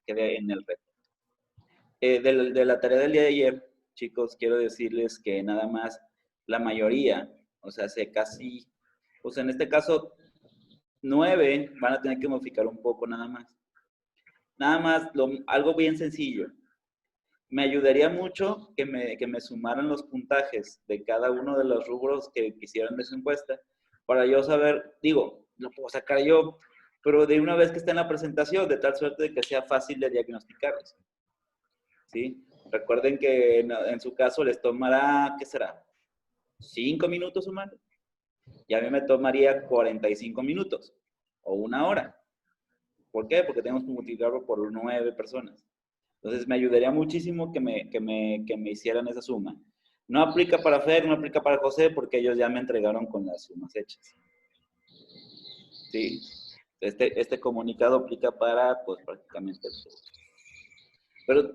quede en el reto. De la tarea del día de ayer, chicos, quiero decirles que nada más la mayoría, o sea, casi, pues en este caso, 9 van a tener que modificar un poco nada más. Nada más, algo bien sencillo. Me ayudaría mucho que me sumaran los puntajes de cada uno de los rubros que quisieran de su encuesta, para yo saber, digo, lo puedo sacar yo, pero de una vez que esté en la presentación, de tal suerte de que sea fácil de diagnosticarlos. ¿Sí? Recuerden que en su caso les tomará, ¿qué será? 5 minutos sumarlo. Y a mí me tomaría 45 minutos o 1 hora. ¿Por qué? Porque tenemos que multiplicarlo por 9 personas. Entonces, me ayudaría muchísimo que me hicieran esa suma. No aplica para Fer, no aplica para José, porque ellos ya me entregaron con las sumas hechas. Sí. Este comunicado aplica para, pues, prácticamente todos. Pero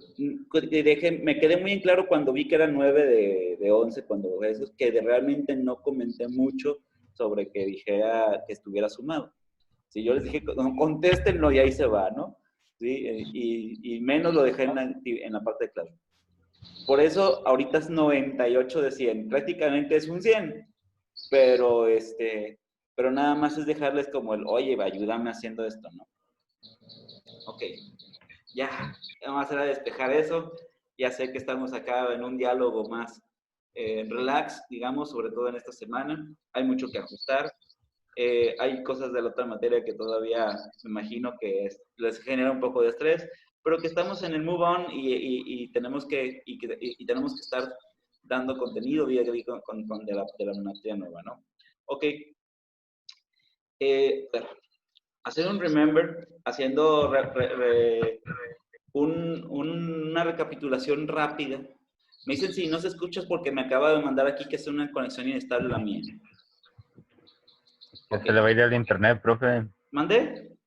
me quedé muy en claro cuando vi que eran 9 de 11, cuando esos, que realmente no comenté mucho sobre que dijera que estuviera sumado. Si yo les dije, no, contéstenlo y ahí se va, ¿no? ¿Sí? Y menos lo dejé en la parte de clase. Por eso ahorita es 98 de 100, prácticamente es un 100, pero, pero nada más es dejarles como el, oye, ayúdame haciendo esto, ¿no? Ok, ya, vamos a despejar eso. Ya sé que estamos acá en un diálogo más relax, digamos, sobre todo en esta semana. Hay mucho que ajustar. Hay cosas de la otra materia que todavía me imagino que les genera un poco de estrés, pero que estamos en el move on y tenemos que estar dando contenido vía de la materia nueva, ¿no? Ok. Hacer un remember, haciendo una recapitulación rápida. Me dicen si no se escucha porque me acaba de mandar aquí que es una conexión inestable la mía. Okay. Se le va a ir al internet, profe. ¿Mandé?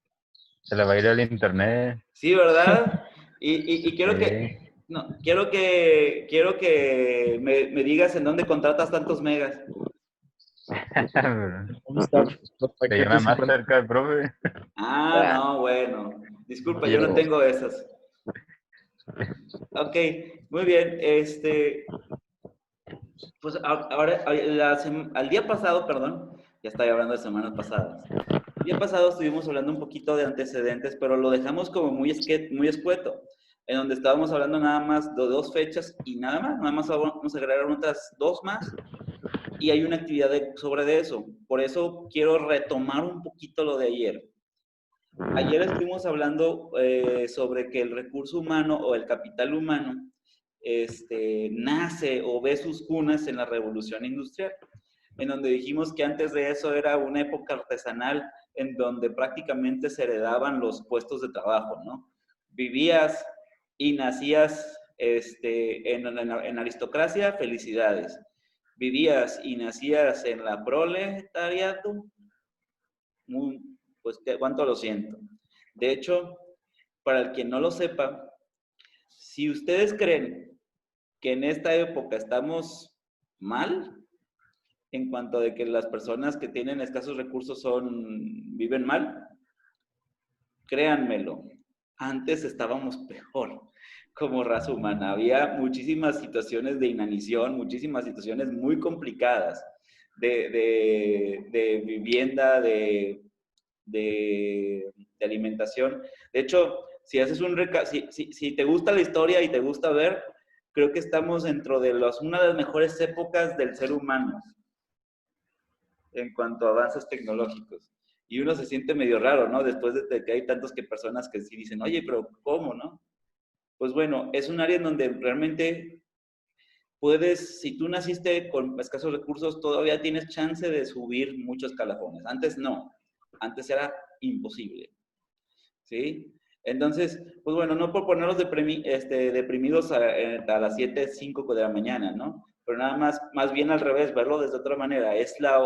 Se le va a ir al internet. Sí, ¿verdad? Y quiero que... No, quiero que me digas en dónde contratas tantos megas. Se llama más cerca el profe. Ah, no, bueno. Disculpa, yo no tengo esas. Ok, muy bien. Pues ahora, al día pasado, perdón, ya estoy hablando de semanas pasadas. El día pasado estuvimos hablando un poquito de antecedentes, pero lo dejamos como muy escueto, en donde estábamos hablando nada más de 2 fechas y nada más vamos a agregar otras 2 más y hay una actividad sobre eso. Por eso quiero retomar un poquito lo de ayer. Ayer estuvimos hablando sobre que el recurso humano o el capital humano nace o ve sus cunas en la revolución industrial, en donde dijimos que antes de eso era una época artesanal en donde prácticamente se heredaban los puestos de trabajo, ¿no? Vivías y nacías en aristocracia, felicidades. Vivías y nacías en la proletariato, pues cuánto lo siento. De hecho, para el quien no lo sepa, si ustedes creen que en esta época estamos mal, en cuanto de que las personas que tienen escasos recursos viven mal, créanmelo, antes estábamos peor como raza humana. Había muchísimas situaciones de inanición, muchísimas situaciones muy complicadas de vivienda, de alimentación. De hecho, si haces si te gusta la historia y te gusta ver, creo que estamos dentro de una de las mejores épocas del ser humano en cuanto a avances tecnológicos. Y uno se siente medio raro, ¿no? Después de que hay tantas personas que sí dicen, oye, pero ¿cómo, no? Pues bueno, es un área en donde realmente si tú naciste con escasos recursos, todavía tienes chance de subir muchos escalafones. Antes no, antes era imposible. ¿Sí? Entonces, pues bueno, no por ponerlos deprimidos a las 7, 5 de la mañana, ¿no? Pero nada más bien al revés, verlo desde otra manera. Es la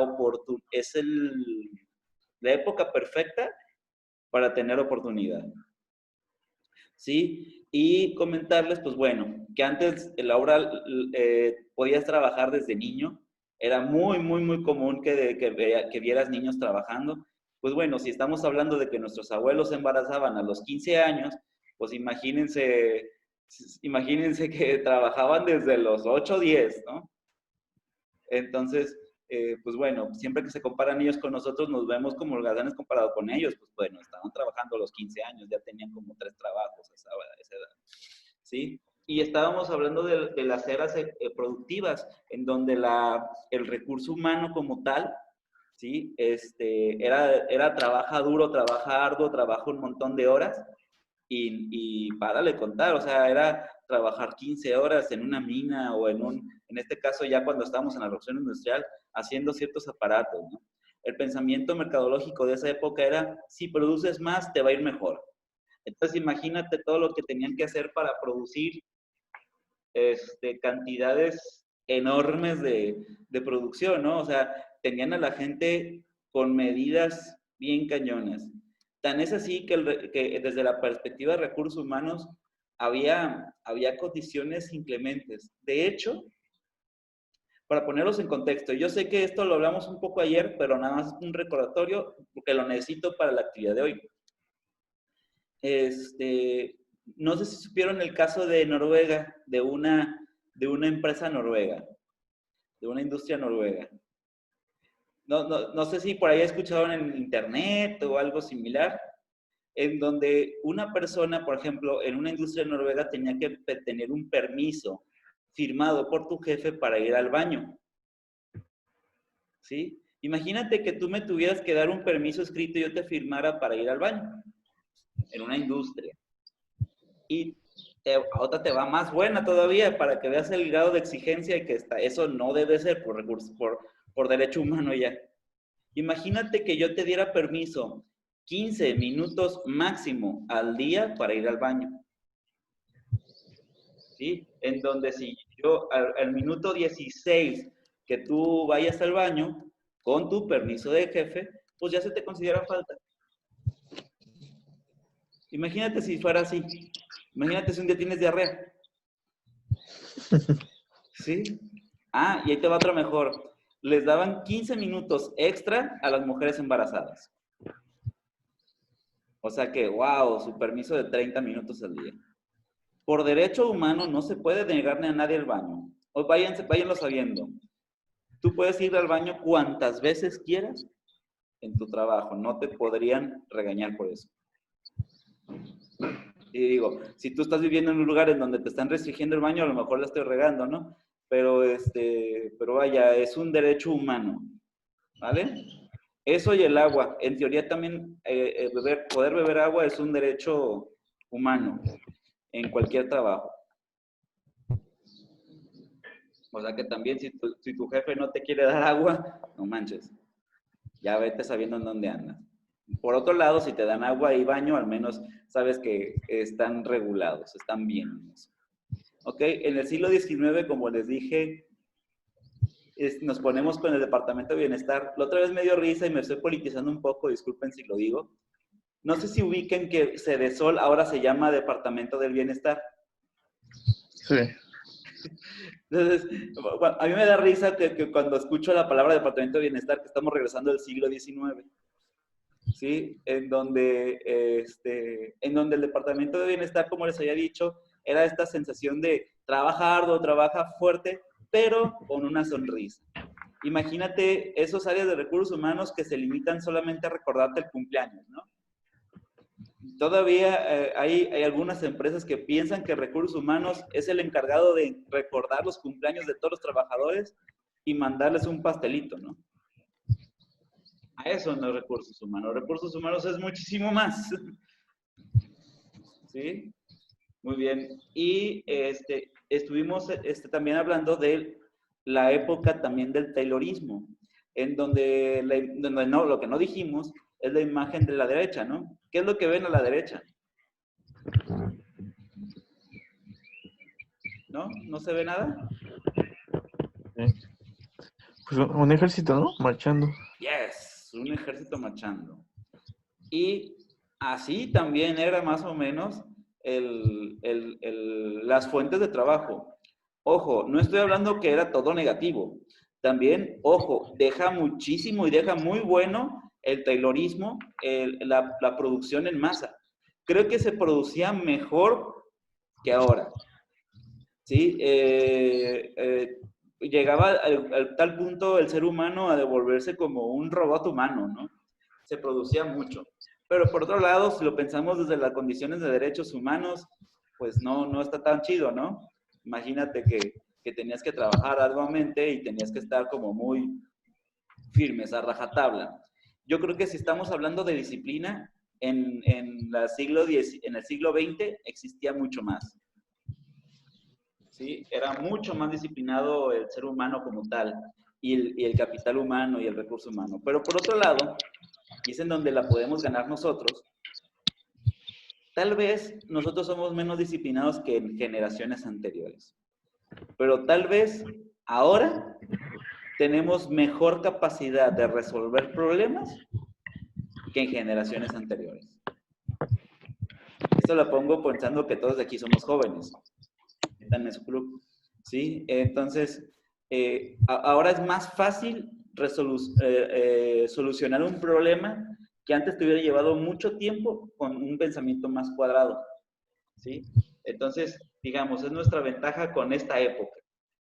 época perfecta para tener oportunidad. ¿Sí? Y comentarles, pues bueno, que antes podías trabajar desde niño. Era muy, muy, muy común que vieras niños trabajando. Pues bueno, si estamos hablando de que nuestros abuelos se embarazaban a los 15 años, pues imagínense que trabajaban desde los 8 o 10, ¿no? Entonces, pues bueno, siempre que se comparan ellos con nosotros, nos vemos como holgazanes comparado con ellos. Pues bueno, estaban trabajando a los 15 años, ya tenían como 3 trabajos a esa edad, ¿sí? Y estábamos hablando de las eras productivas, en donde el recurso humano como tal, ¿sí? Era trabaja duro, trabaja arduo, trabaja un montón de horas, y párale contar, o sea, era trabajar 15 horas en una mina o en este caso ya cuando estábamos en la revolución industrial, haciendo ciertos aparatos, ¿no? El pensamiento mercadológico de esa época era, si produces más, te va a ir mejor. Entonces imagínate todo lo que tenían que hacer para producir cantidades enormes de producción, ¿no? O sea, tenían a la gente con medidas bien cañonas. Tan es así que desde la perspectiva de recursos humanos había condiciones inclementes. De hecho, para ponerlos en contexto, yo sé que esto lo hablamos un poco ayer, pero nada más un recordatorio porque lo necesito para la actividad de hoy. No sé si supieron el caso de Noruega, de una empresa noruega, de una industria noruega. No sé si por ahí escucharon en internet o algo similar, en donde una persona, por ejemplo, en una industria noruega tenía que tener un permiso firmado por tu jefe para ir al baño. ¿Sí? Imagínate que tú me tuvieras que dar un permiso escrito y yo te firmara para ir al baño en una industria. Y otra te va más buena todavía para que veas el grado de exigencia y que eso no debe ser por derecho humano ya. Imagínate que yo te diera permiso 15 minutos máximo al día para ir al baño. ¿Sí? En donde si yo al minuto 16 que tú vayas al baño con tu permiso de jefe, pues ya se te considera falta. Imagínate si fuera así. Imagínate si un día tienes diarrea. ¿Sí? Ah, y ahí te va otra mejor. Les daban 15 minutos extra a las mujeres embarazadas. O sea que, wow, su permiso de 30 minutos al día. Por derecho humano no se puede negarle a nadie el baño. O váyanlo sabiendo. Tú puedes ir al baño cuantas veces quieras en tu trabajo. No te podrían regañar por eso. Y digo, si tú estás viviendo en un lugar en donde te están restringiendo el baño, a lo mejor la estoy regando, ¿no? Pero vaya, es un derecho humano, ¿vale? Eso y el agua. En teoría también poder beber agua es un derecho humano en cualquier trabajo. O sea que también si tu jefe no te quiere dar agua, no manches. Ya vete sabiendo en dónde andas. Por otro lado, si te dan agua y baño, al menos sabes que están regulados, están bien. ¿Ok? En el siglo XIX, como les dije, nos ponemos con el Departamento de Bienestar. La otra vez me dio risa y me estoy politizando un poco, disculpen si lo digo. No sé si ubiquen que Cedesol ahora se llama Departamento del Bienestar. Sí. Entonces, bueno, a mí me da risa que cuando escucho la palabra Departamento de Bienestar, que estamos regresando al siglo XIX. ¿Sí? En donde el Departamento de Bienestar, como les había dicho, era esta sensación de trabaja arduo, trabaja fuerte, pero con una sonrisa. Imagínate esos áreas de recursos humanos que se limitan solamente a recordarte el cumpleaños, ¿no? Todavía hay algunas empresas que piensan que recursos humanos es el encargado de recordar los cumpleaños de todos los trabajadores y mandarles un pastelito, ¿no? A eso no es recursos humanos. Recursos humanos es muchísimo más. ¿Sí? Muy bien. Y estuvimos también hablando de la época también del taylorismo, en donde no, lo que no dijimos es la imagen de la derecha, ¿no? ¿Qué es lo que ven a la derecha? ¿No? ¿No se ve nada? Sí. Pues un ejército, ¿no? Marchando. Yes, un ejército marchando. Y así también era más o menos las fuentes de trabajo. Ojo, no estoy hablando que era todo negativo. También, ojo, deja muchísimo y deja muy bueno el taylorismo, la producción en masa. creo que se producía mejor que ahora. ¿Sí? Llegaba al tal punto el ser humano a devolverse como un robot humano, ¿no? Se producía mucho. Pero por otro lado, si lo pensamos desde las condiciones de derechos humanos, pues no está tan chido, ¿no? Imagínate que tenías que trabajar arduamente y tenías que estar como muy firmes, a rajatabla. Yo creo que si estamos hablando de disciplina, en el siglo XX existía mucho más. ¿Sí? Era mucho más disciplinado el ser humano como tal, y el capital humano y el recurso humano. Pero por otro lado, y es en donde la podemos ganar nosotros, tal vez nosotros somos menos disciplinados que en generaciones anteriores. Pero tal vez ahora tenemos mejor capacidad de resolver problemas que en generaciones anteriores. Esto lo pongo pensando que todos de aquí somos jóvenes. Están en su club. ¿Sí? Entonces, ahora es más fácil solucionar un problema que antes te hubiera llevado mucho tiempo con un pensamiento más cuadrado. ¿Sí? Entonces, digamos, es nuestra ventaja con esta época.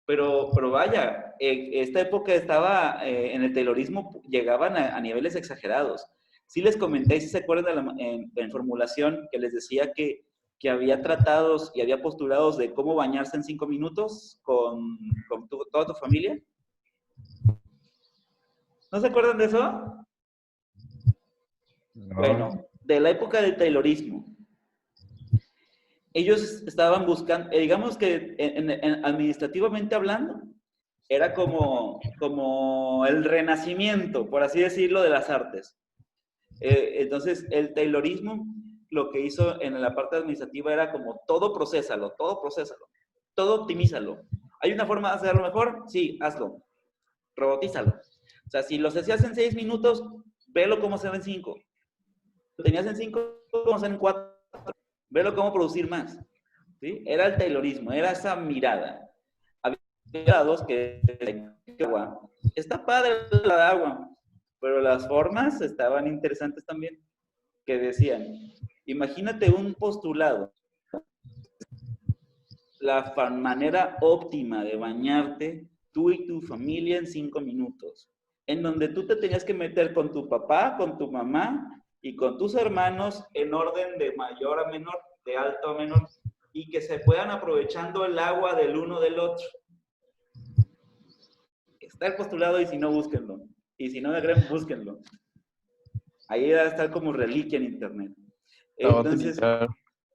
Pero vaya, esta época estaba, en el taylorismo llegaban a niveles exagerados. Sí les comenté, si se acuerdan en formulación, que les decía que había tratados y había postulados de cómo bañarse en 5 minutos con toda tu familia. ¿No se acuerdan de eso? No. Bueno, de la época del taylorismo. Ellos estaban buscando, digamos que administrativamente hablando, era como el renacimiento, por así decirlo, de las artes. Entonces, el taylorismo lo que hizo en la parte administrativa era como todo procésalo, todo optimízalo. ¿Hay una forma de hacerlo mejor? Sí, hazlo. Robotízalo. O sea, si los hacías en 6 minutos, velo cómo se ve en 5. Lo tenías en 5, cómo se ve en 4. Velo cómo producir más. ¿Sí? Era el taylorismo, era esa mirada. Había lados que agua. Está padre la de agua, pero las formas estaban interesantes también, que decían, imagínate un postulado, la manera óptima de bañarte tú y tu familia en 5 minutos, en donde tú te tenías que meter con tu papá, con tu mamá y con tus hermanos en orden de mayor a menor, de alto a menor, y que se puedan aprovechando el agua del uno del otro. Está el postulado y si no, búsquenlo. Y si no me creen, búsquenlo. Ahí va a estar como reliquia en internet.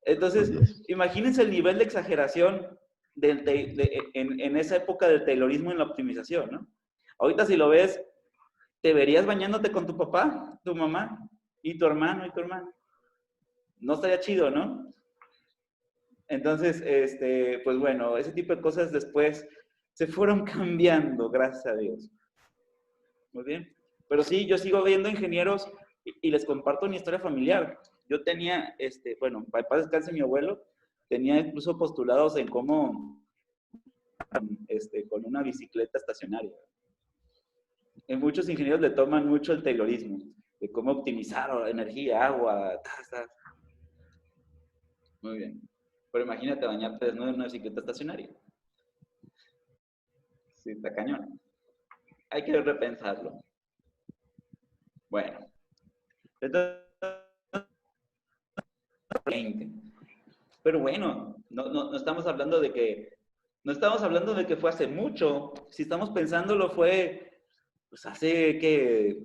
Entonces, imagínense el nivel de exageración en esa época del taylorismo en la optimización, ¿no? Ahorita si lo ves, te verías bañándote con tu papá, tu mamá, y tu hermano y tu hermana. No estaría chido, ¿no? Entonces, pues bueno, ese tipo de cosas después se fueron cambiando, gracias a Dios. Muy bien. Pero sí, yo sigo viendo ingenieros y les comparto mi historia familiar. Yo tenía, bueno, para paz descanse mi abuelo, tenía incluso postulados en cómo, con una bicicleta estacionaria. Muchos ingenieros le toman mucho el taylorismo, de cómo optimizar energía, agua, Muy bien. Pero imagínate bañarte desnudo en una bicicleta estacionaria. Sí, está cañón. Hay que repensarlo. Bueno. Entonces, pero bueno, no estamos hablando de que fue hace mucho. Si estamos pensándolo fue, pues hace que,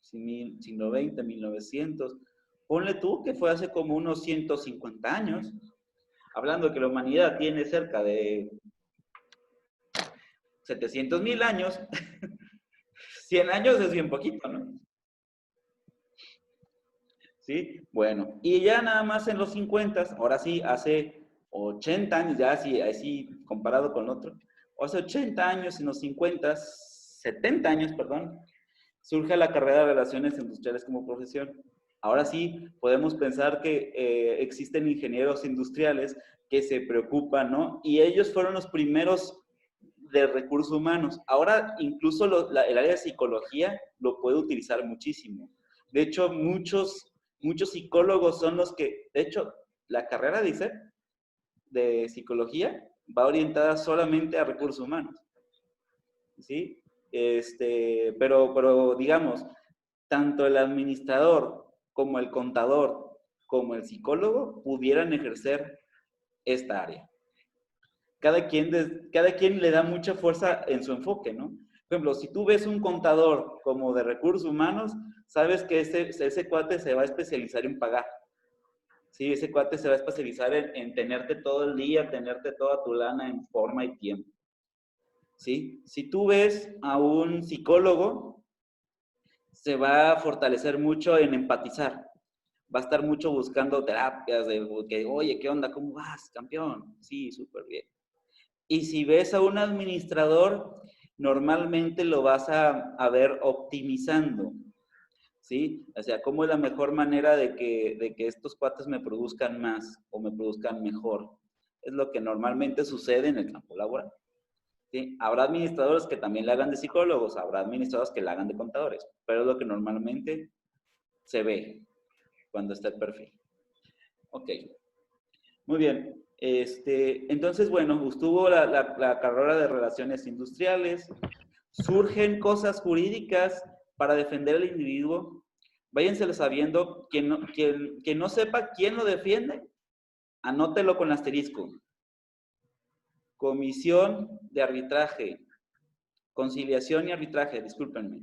siglo XX, 1900. Ponle tú que fue hace como unos 150 años. Hablando de que la humanidad tiene cerca de 700,000 años. 100 años es bien poquito, ¿no? ¿Sí? Bueno, y ya nada más en los 50, ahora sí, hace 80 años, ya así comparado con otro, hace 80 años, en los 50, 70 años, perdón, surge la carrera de Relaciones Industriales como profesión. Ahora sí, podemos pensar que existen ingenieros industriales que se preocupan, ¿no? Y ellos fueron los primeros de recursos humanos. Ahora, incluso el área de psicología lo puede utilizar muchísimo. De hecho, muchos Muchos psicólogos son los que, de hecho, la carrera dice de psicología va orientada solamente a recursos humanos, ¿sí? Pero digamos, tanto el administrador como el contador como el psicólogo pudieran ejercer esta área. Cada quien le da mucha fuerza en su enfoque, ¿no? Por ejemplo, si tú ves un contador como de recursos humanos, sabes que ese cuate se va a especializar en pagar. Sí, ese cuate se va a especializar en tenerte todo el día, tenerte toda tu lana en forma y tiempo. ¿Sí? Si tú ves a un psicólogo, se va a fortalecer mucho en empatizar. Va a estar mucho buscando terapias de que, oye, ¿qué onda? ¿Cómo vas, campeón? Sí, súper bien. Y si ves a un administrador, normalmente lo vas a ver optimizando, ¿sí? O sea, ¿cómo es la mejor manera de que estos cuates me produzcan más o me produzcan mejor? Es lo que normalmente sucede en el campo laboral, ¿sí? Habrá administradores que también le hagan de psicólogos, habrá administradores que le hagan de contadores, pero es lo que normalmente se ve cuando está el perfil. Ok, muy bien. Entonces, bueno, estuvo la carrera de Relaciones Industriales, surgen cosas jurídicas para defender al individuo. Váyanselo sabiendo, quien no sepa quién lo defiende, anótelo con asterisco. Comisión de arbitraje, conciliación y arbitraje, discúlpenme.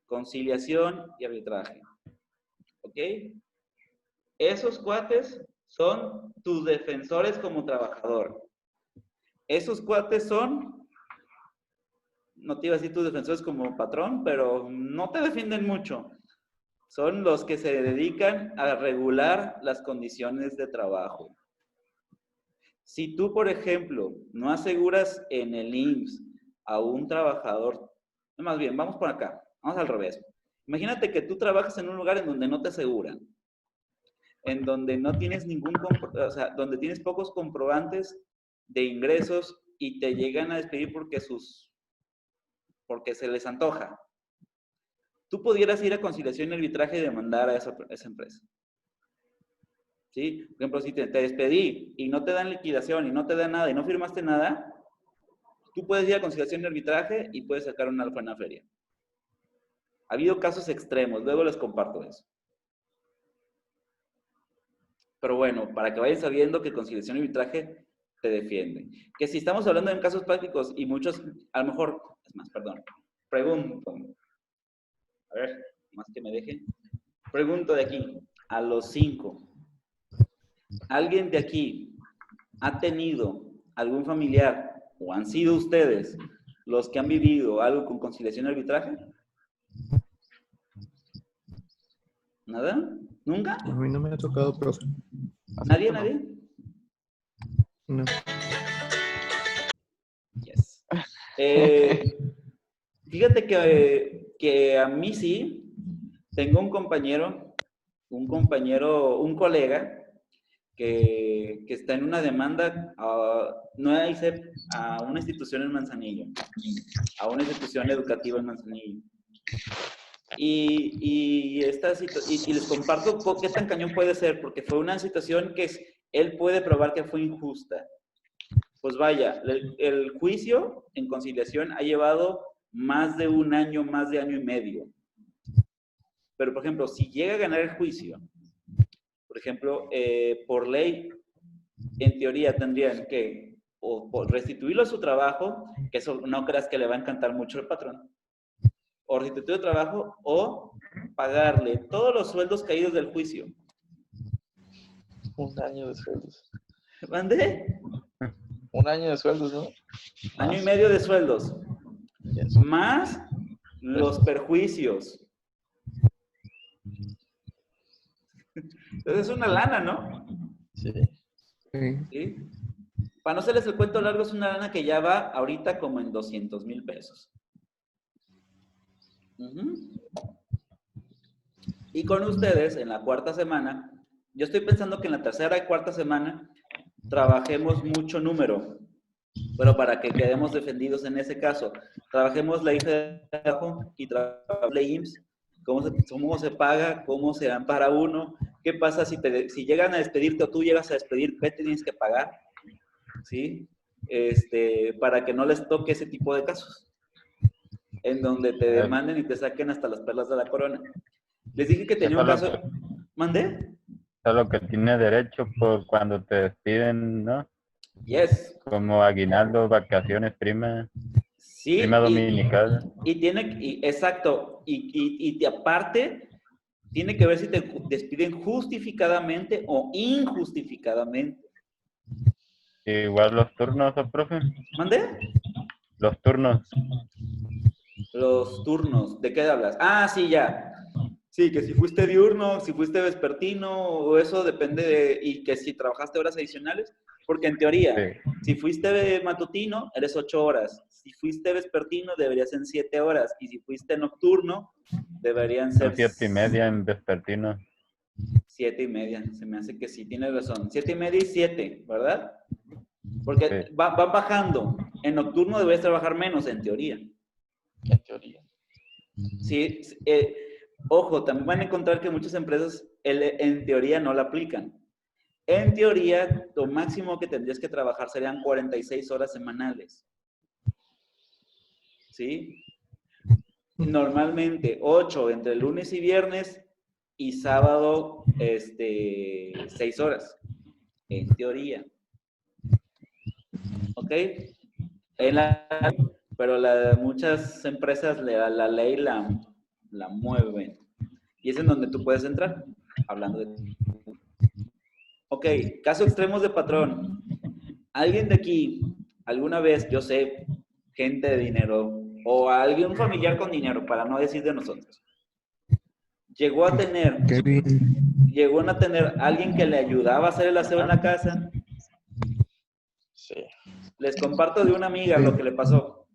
Conciliación y arbitraje. ¿Ok? Esos cuates son tus defensores como trabajador. Esos cuates son, no te iba a decir tus defensores como patrón, pero no te defienden mucho. Son los que se dedican a regular las condiciones de trabajo. Si tú, por ejemplo, no aseguras en el IMSS a un trabajador, más bien, vamos por acá, vamos al revés. Imagínate que tú trabajas en un lugar en donde no te aseguran, en donde no tienes o sea, donde tienes pocos comprobantes de ingresos y te llegan a despedir porque se les antoja. Tú pudieras ir a conciliación y arbitraje y demandar a esa empresa. ¿Sí? Por ejemplo, si te despedí y no te dan liquidación y no te dan nada y no firmaste nada, tú puedes ir a conciliación y arbitraje y puedes sacar una alfa en la feria. Ha habido casos extremos, luego les comparto eso. Pero bueno, para que vayan sabiendo que conciliación y arbitraje te defienden. Que si estamos hablando de casos prácticos y muchos, a lo mejor, es más, perdón, pregunto. A ver, más que me dejen. Pregunto de aquí, a los 5. ¿Alguien de aquí ha tenido algún familiar o han sido ustedes los que han vivido algo con conciliación y arbitraje? ¿Nada? ¿Nunca? A mí no me ha tocado, profe. ¿Nadie? ¿Nadie? No. Yes. Fíjate que a mí sí, tengo un colega que está en una demanda no a ICEP, a una institución en Manzanillo, a una institución educativa en Manzanillo. Y les comparto qué tan cañón puede ser, porque fue una situación que él puede probar que fue injusta. Pues vaya, el juicio en conciliación ha llevado más de un año, más de año y medio. Pero, por ejemplo, si llega a ganar el juicio, por ejemplo, por ley, en teoría tendrían que o restituirlo a su trabajo, que eso no creas que le va a encantar mucho al patrón, o restituir el trabajo, o pagarle todos los sueldos caídos del juicio. Un año de sueldos. ¿Mande? Un año de sueldos, ¿no? Año y medio de sueldos. Yes. Más los perjuicios. Entonces es una lana, ¿no? Sí. ¿Sí? Para no hacerles el cuento largo, es una lana que ya va ahorita como en 200,000 pesos. Y con ustedes, en la cuarta semana, yo estoy pensando que en la tercera y cuarta semana trabajemos mucho número, pero para que quedemos defendidos en ese caso, trabajemos la IFE de trabajo y trabajemos la IMSS cómo se paga, cómo se dan para uno, qué pasa si llegan a despedirte o tú llegas a despedir, qué tienes que pagar, ¿sí? Para que no les toque ese tipo de casos, en donde te demanden y te saquen hasta las perlas de la corona. Les dije que tenía un caso... ¿Mandé? Es lo que tiene derecho por cuando te despiden, ¿no? Yes. Como aguinaldo, vacaciones, prima. Sí, prima dominical. Exacto. Y aparte, tiene que ver si te despiden justificadamente o injustificadamente. Igual los turnos, profe. ¿Mandé? Los turnos. Los turnos. ¿De qué hablas? Ah, sí, ya. Sí, que si fuiste diurno, si fuiste vespertino, o eso depende y que si trabajaste horas adicionales, porque en teoría, Sí. si fuiste matutino, eres 8 horas. Si fuiste vespertino, deberían ser 7 horas. Y si fuiste nocturno, deberían ser... Son 7:30 en vespertino. 7:30, se me hace que sí, tienes razón. 7:30 y 7, ¿verdad? Porque Sí. va bajando. En nocturno deberías trabajar menos, en teoría. En teoría. Sí, ojo, también van a encontrar que muchas empresas en teoría no la aplican. En teoría, lo máximo que tendrías que trabajar serían 46 horas semanales. ¿Sí? Normalmente 8 entre lunes y viernes y sábado 6 horas. En teoría. ¿Ok? Pero muchas empresas la ley la mueven. Y es en donde tú puedes entrar, hablando de... Ok, caso extremos de patrón. Alguien de aquí, alguna vez, yo sé, gente de dinero, o algún familiar con dinero, para no decir de nosotros, llegó a tener alguien que le ayudaba a hacer el aseo en la casa. Sí. Les comparto de una amiga lo que le pasó.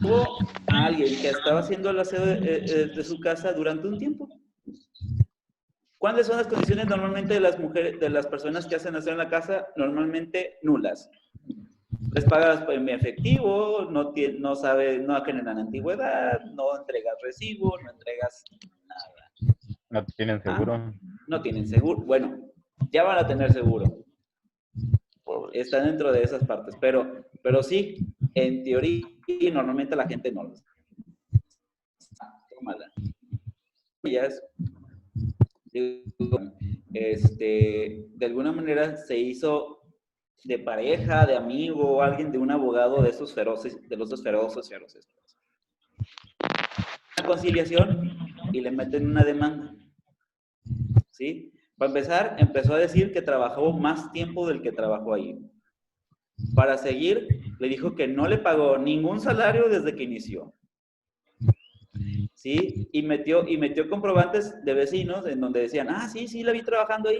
Hubo a alguien que estaba haciendo el aseo de su casa durante un tiempo. ¿Cuáles son las condiciones normalmente de las mujeres, de las personas que hacen aseo en la casa? Normalmente nulas. Les pagas en efectivo, no generan antigüedad, no entregas recibo, no entregas nada. No tienen seguro. No tienen seguro. Bueno, ya van a tener seguro. Pobre. Están dentro de esas partes, pero sí, en teoría, normalmente la gente no lo hace. Tómala. De alguna manera se hizo de pareja, de amigo, alguien de un abogado de esos feroces, de los dos feroces. Una conciliación y le meten una demanda. ¿Sí? Para empezar, empezó a decir que trabajó más tiempo del que trabajó ahí. Para seguir, le dijo que no le pagó ningún salario desde que inició. ¿Sí? Y metió comprobantes de vecinos en donde decían, sí, la vi trabajando ahí,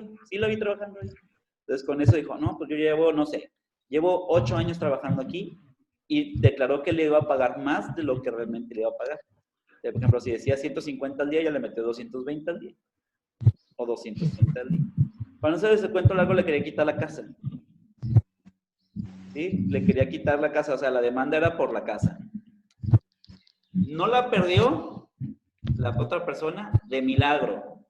Entonces, con eso dijo, no, pues yo llevo 8 años trabajando aquí y declaró que le iba a pagar más de lo que realmente le iba a pagar. Por ejemplo, si decía 150 al día, ya le metió 220 al día. O 230 al día. Para no hacer ese cuento largo, le quería quitar la casa. ¿Sí? Le quería quitar la casa, o sea, la demanda era por la casa. No la perdió la otra persona de milagro.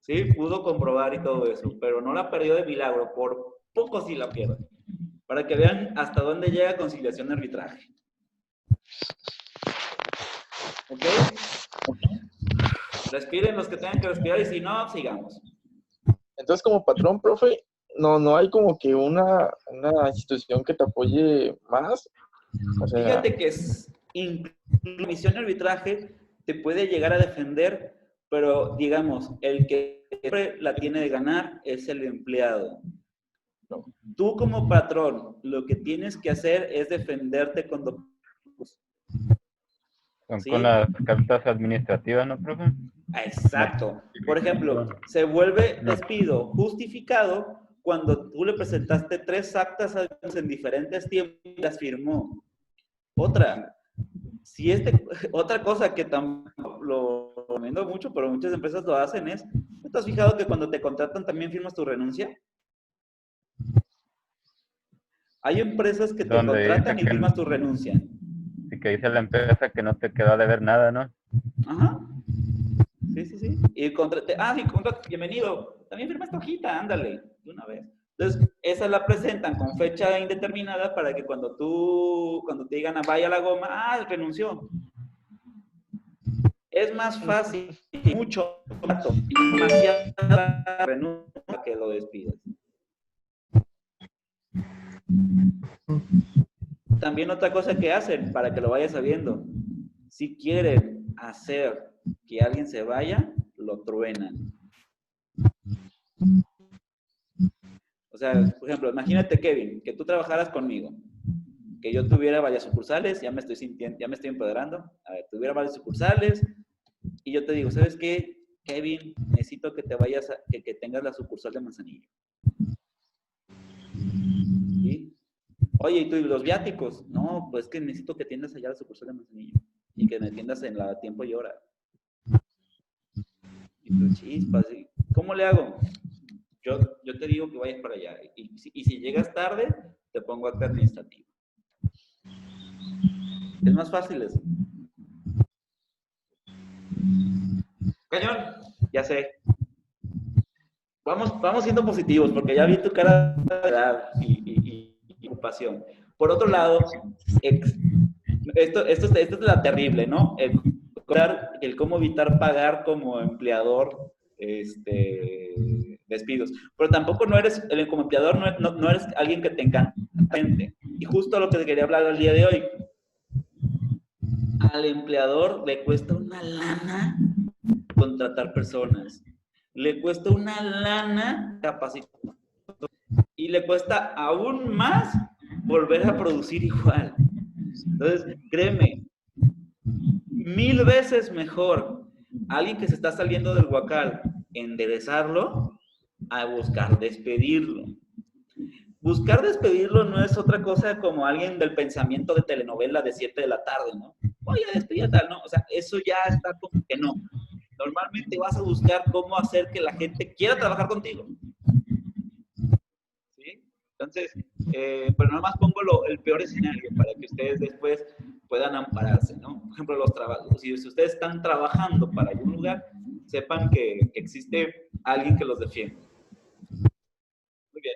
¿Sí? Pudo comprobar y todo eso, pero no la perdió de milagro, por poco sí la pierde. Para que vean hasta dónde llega conciliación de arbitraje. ¿Ok? Respiren los que tengan que respirar y si no, sigamos. Entonces, como patrón, profe, no hay como que una institución que te apoye más. O sea, fíjate que la misión de arbitraje te puede llegar a defender, pero digamos, el que siempre la tiene de ganar es el empleado. Tú como patrón, lo que tienes que hacer es defenderte con documentos. Son ¿Sí? con las cartas administrativas, ¿no, profe? Exacto. Por ejemplo, se vuelve despido justificado cuando tú le presentaste 3 actas en diferentes tiempos y las firmó. Otra cosa que tampoco lo recomiendo mucho, pero muchas empresas lo hacen es, ¿te has fijado que cuando te contratan también firmas tu renuncia? Hay empresas que te contratan y firmas tu renuncia. Sí, que dice la empresa que no te queda de ver nada, ¿no? Ajá. Sí, sí, sí. Y bienvenido. También firma esta hojita, ándale, de una vez. Entonces, esa la presentan con fecha indeterminada para que cuando te digan, vaya a la goma, renunció. Es más fácil, mucho, demasiada renuncia que lo despidas. También otra cosa que hacen, para que lo vayas sabiendo, si quieren hacer que alguien se vaya, lo truenan. O sea, por ejemplo, imagínate, Kevin, que tú trabajaras conmigo, que yo tuviera varias sucursales, ya me estoy empoderando, a ver, tuviera varias sucursales, y yo te digo, ¿sabes qué, Kevin? Necesito que te vayas, que tengas la sucursal de Manzanillo. ¿Sí? Oye, ¿y tú los viáticos? No, pues que necesito que atiendas allá la sucursal de Manzanillo, y que me atiendas en la tiempo y hora. Y tú, chispas, ¿cómo le hago? Yo te digo que vayas para allá, y si llegas tarde, te pongo acta administrativa. Es más fácil eso. Cañón, ya sé. Vamos siendo positivos, porque ya vi tu cara y preocupación. Por otro lado, esto es la terrible, ¿no? El cómo evitar pagar como empleador despidos. Pero tampoco como empleador no eres alguien que te encanta. Y justo lo que te quería hablar el día de hoy. Al empleador le cuesta una lana contratar personas. Le cuesta una lana capacitar. Y le cuesta aún más volver a producir igual. Entonces, créeme, 1000 veces mejor alguien que se está saliendo del huacal, enderezarlo, a buscar despedirlo. Buscar despedirlo no es otra cosa como alguien del pensamiento de telenovela de 7 de la tarde, ¿no? Oye, despide tal, ¿no? O sea, eso ya está como que no. Normalmente vas a buscar cómo hacer que la gente quiera trabajar contigo. ¿Sí? Entonces, pero nada más pongo el peor escenario para que ustedes después puedan ampararse, ¿no? Por ejemplo, los trabajos. Si ustedes están trabajando para algún lugar, sepan que existe alguien que los defiende. Muy bien.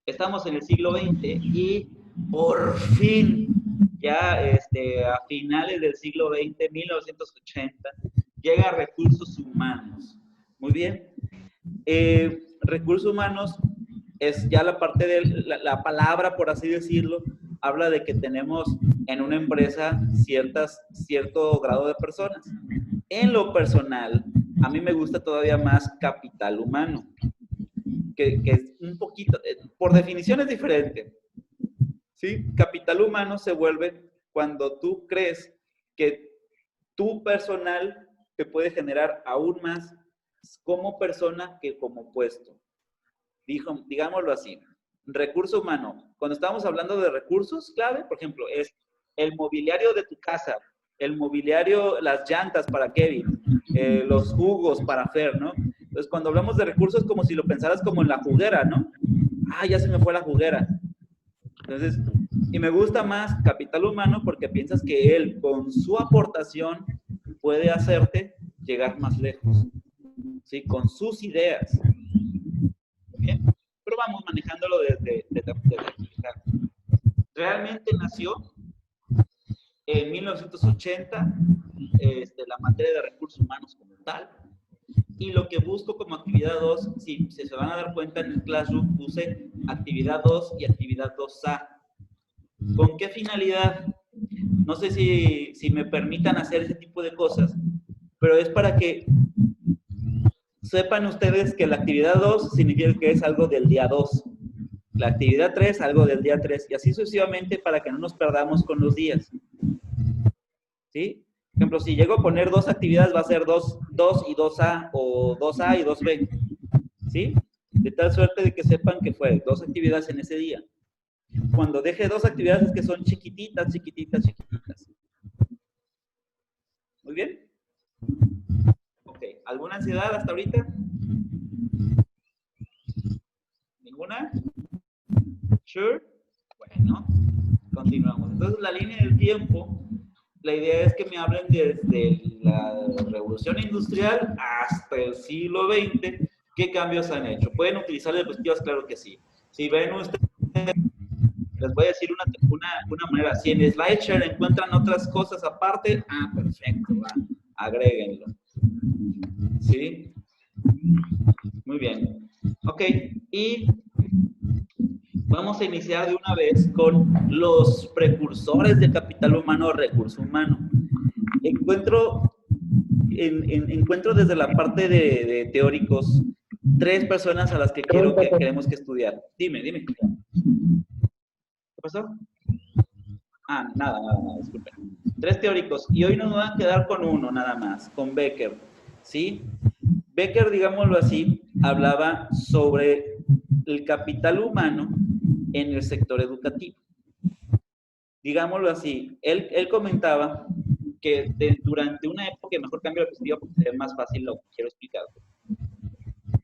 Estamos en el siglo XX y por fin, ya a finales del siglo XX, 1980, llega recursos humanos. Muy bien. Recursos humanos es ya la parte de la palabra, por así decirlo, habla de que tenemos en una empresa cierto grado de personas. En lo personal, a mí me gusta todavía más capital humano, que es un poquito, por definición es diferente. ¿Sí? Capital humano se vuelve cuando tú crees que tu personal te puede generar aún más como persona que como puesto. Digámoslo así. Recurso humano. Cuando estamos hablando de recursos clave, por ejemplo, es el mobiliario de tu casa, el mobiliario, las llantas para Kevin, los jugos para Fer, ¿no? Entonces, cuando hablamos de recursos, como si lo pensaras como en la juguera, ¿no? Ya se me fue la juguera. Entonces, y me gusta más capital humano porque piensas que él, con su aportación, puede hacerte llegar más lejos, ¿sí? Con sus ideas. ¿Bien? Pero vamos manejándolo desde aquí. Realmente nació en 1980 la materia de recursos humanos como tal, y lo que busco como actividad 2, si se van a dar cuenta en el Classroom, puse actividad 2 y actividad 2A. ¿Con qué finalidad? No sé si me permitan hacer ese tipo de cosas, pero es para que sepan ustedes que la actividad 2 significa que es algo del día 2. La actividad 3, algo del día 3, y así sucesivamente para que no nos perdamos con los días. ¿Sí? Por ejemplo, si llego a poner 2 actividades, va a ser 2 y 2A, o 2A y 2B. ¿Sí? De tal suerte de que sepan que fue 2 actividades en ese día. Cuando deje 2 actividades es que son chiquititas. ¿Muy bien? Ok. ¿Alguna ansiedad hasta ahorita? ¿Ninguna? ¿Sure? Bueno, continuamos. Entonces, la línea del tiempo la idea es que me hablen desde la revolución industrial hasta el siglo XX, ¿qué cambios han hecho? ¿Pueden utilizar diapositivas? Claro que sí. Si ven ustedes, les voy a decir una manera. Si en SlideShare encuentran otras cosas aparte, perfecto, va, agréguenlo. ¿Sí? Muy bien. Ok, y vamos a iniciar de una vez con los precursores del capital humano o recurso humano. Encuentro desde la parte de teóricos 3 personas a las que queremos que estudiar. Dime. ¿Qué pasó? Nada, disculpen. 3 teóricos. Y hoy nos van a quedar con uno nada más, con Becker. ¿Sí? Becker, digámoslo así, hablaba sobre el capital humano en el sector educativo. Digámoslo así, él comentaba que durante una época, mejor cambio la perspectiva porque es más fácil lo que quiero explicar.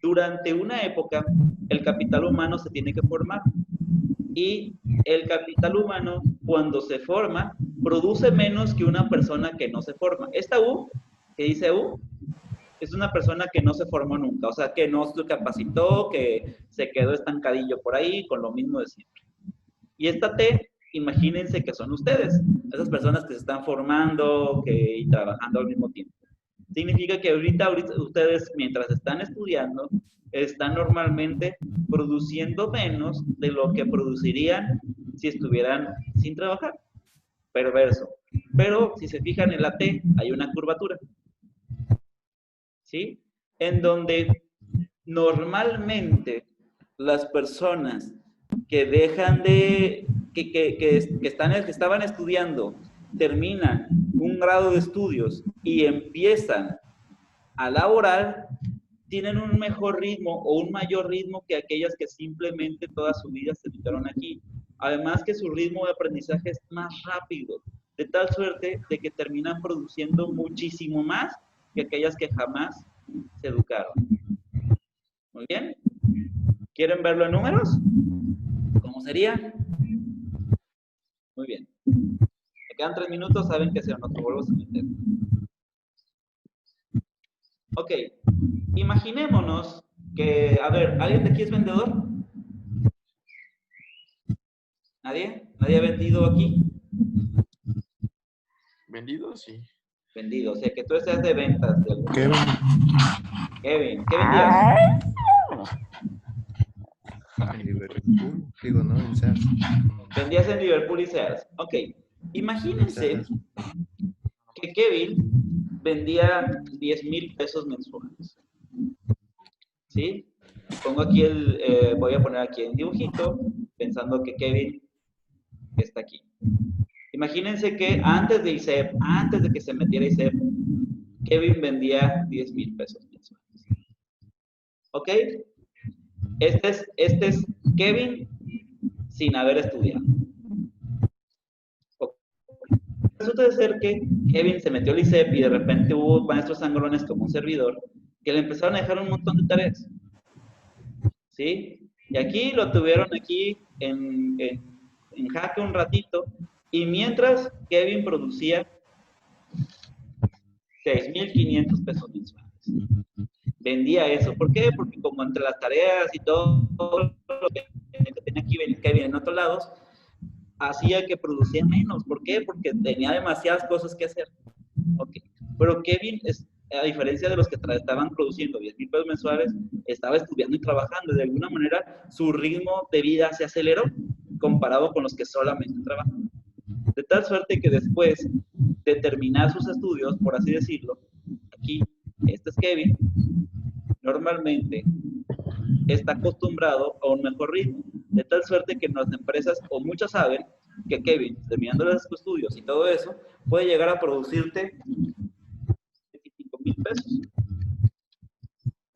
Durante una época, el capital humano se tiene que formar. Y el capital humano, cuando se forma, produce menos que una persona que no se forma. Esta U, que dice U, es una persona que no se formó nunca, o sea, que no se capacitó, que se quedó estancadillo por ahí con lo mismo de siempre. Y esta T, imagínense que son ustedes, esas personas que se están formando y trabajando al mismo tiempo. Significa que ahorita ustedes, mientras están estudiando, están normalmente produciendo menos de lo que producirían si estuvieran sin trabajar. Perverso. Pero si se fijan en la T, hay una curvatura. ¿Sí? En donde normalmente las personas que dejan de, que estaban estudiando, terminan un grado de estudios y empiezan a laborar, tienen un mejor ritmo o un mayor ritmo que aquellas que simplemente toda su vida se dedicaron aquí. Además que su ritmo de aprendizaje es más rápido, de tal suerte de que terminan produciendo muchísimo más que aquellas que jamás se educaron. Muy bien. ¿Quieren verlo en números? ¿Cómo sería? Muy bien. Me quedan 3 minutos, saben que se nos vuelvo a meter. Ok. Imaginémonos que, a ver, ¿alguien de aquí es vendedor? ¿Nadie? ¿Nadie ha vendido aquí? ¿Vendido? Sí. Vendido, o sea, que tú seas de ventas. Kevin. Kevin, ¿qué vendías? En Liverpool, digo, no, en Sears. Vendías en Liverpool y Sears. Ok. Imagínense que Kevin vendía 10,000 pesos mensuales. ¿Sí? Pongo aquí voy a poner aquí en dibujito, pensando que Kevin está aquí. Imagínense que antes de ISEP, antes de que se metiera ISEP, Kevin vendía 10,000 pesos mensuales. ¿Ok? Este es Kevin sin haber estudiado. Okay. Resulta ser que Kevin se metió al ISEP y de repente hubo maestros sangrones como un servidor que le empezaron a dejar un montón de tareas. ¿Sí? Y aquí lo tuvieron aquí en jaque un ratito, y mientras Kevin producía 6,500 pesos mensuales. Vendía eso. ¿Por qué? Porque como entre las tareas y todo lo que tenía aquí Kevin en otros lados, hacía que producía menos. ¿Por qué? Porque tenía demasiadas cosas que hacer. Okay. Pero Kevin, a diferencia de los que estaban produciendo 10,000 pesos mensuales, estaba estudiando y trabajando. De alguna manera, su ritmo de vida se aceleró comparado con los que solamente trabajan. De tal suerte que después de terminar sus estudios, por así decirlo, aquí, este es Kevin, normalmente está acostumbrado a un mejor ritmo. De tal suerte que en las empresas, o muchos saben, que Kevin, terminando los estudios y todo eso, puede llegar a producirte 25,000 pesos.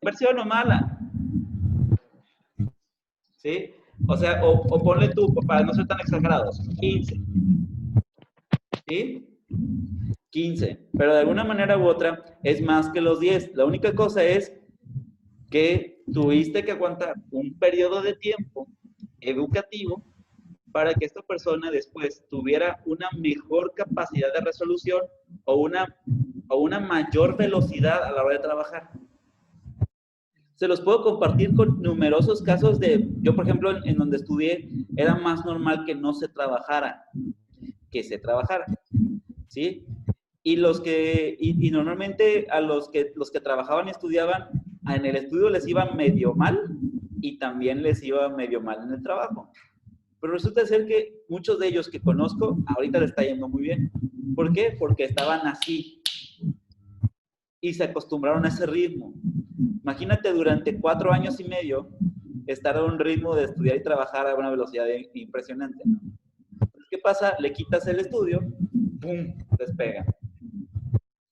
¿Inversión o mala? ¿Sí? O sea, o ponle tú, para no ser tan exagerados, 15. ¿Sí? 15. Pero de alguna manera u otra es más que los 10. La única cosa es que tuviste que aguantar un periodo de tiempo educativo para que esta persona después tuviera una mejor capacidad de resolución o una mayor velocidad a la hora de trabajar. Se los puedo compartir con numerosos casos yo por ejemplo, en donde estudié, era más normal que no se trabajara, que se trabajara, ¿sí? Y normalmente a los que trabajaban y estudiaban, en el estudio les iba medio mal y también les iba medio mal en el trabajo. Pero resulta ser que muchos de ellos que conozco, ahorita les está yendo muy bien. ¿Por qué? Porque estaban así y se acostumbraron a ese ritmo. Imagínate durante 4 años y medio estar a un ritmo de estudiar y trabajar a una velocidad impresionante, ¿no? ¿Qué pasa? Le quitas el estudio, ¡pum!, despega.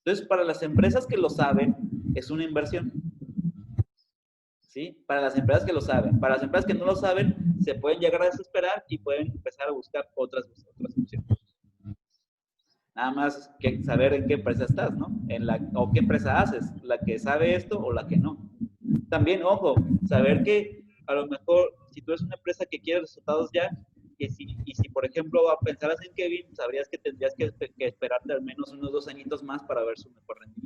Entonces, para las empresas que lo saben, es una inversión. ¿Sí? Para las empresas que lo saben. Para las empresas que no lo saben, se pueden llegar a desesperar y pueden empezar a buscar otras opciones. Nada más que saber en qué empresa estás, ¿no? O qué empresa haces, la que sabe esto o la que no. También, ojo, saber que a lo mejor, si tú eres una empresa que quiere resultados ya, y si por ejemplo pensaras en Kevin, sabrías que tendrías que esperarte al menos unos 2 añitos más para ver su mejor rendimiento.